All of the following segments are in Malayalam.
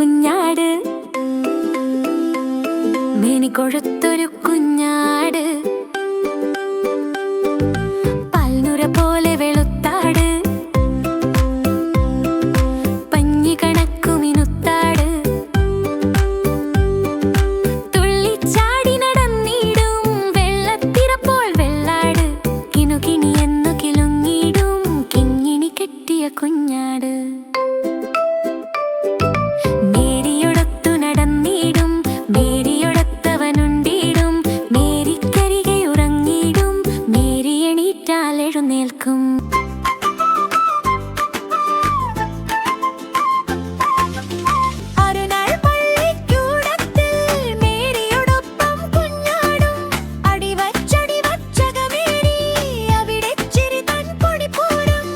കുഞ്ഞാട്, മേനി കൊഴുത്തൊരു കുഞ്ഞാട്, പാൽനുര പോലെ വെളുത്താട്, പഞ്ഞി കണക്കു മിനുത്താട്, തുള്ളിച്ചാടി നടന്നിടും വെള്ളത്തിരപ്പോൾ വെള്ളാട്, കിണുകിണിയെന്നു കിലുങ്ങിടും കിങ്ങിണി കെട്ടിയ കുഞ്ഞാട്. എഴുന്നേൽക്കും ഒരുനാൾ പള്ളിക്കൂടത്തിൽ മേരിയോടൊപ്പം കുഞ്ഞാടും അടിവച്ചകമേരി അവിടെ ചിരി തൻ പൊടിപ്പൂരം.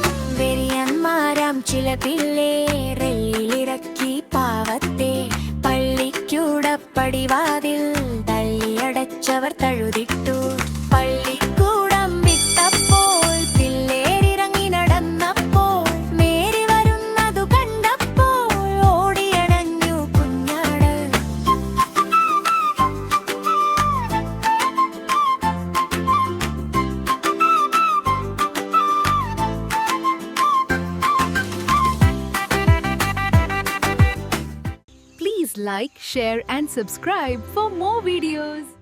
വെറിയന്മാരാം ചില പിള്ളേറിലിറക്കി പാവത്തെ പള്ളിക്കൂടപ്പടിവാതിൽ തള്ളിയടച്ചവർ തഴുതിട്ടു. Please like, share and subscribe for more videos.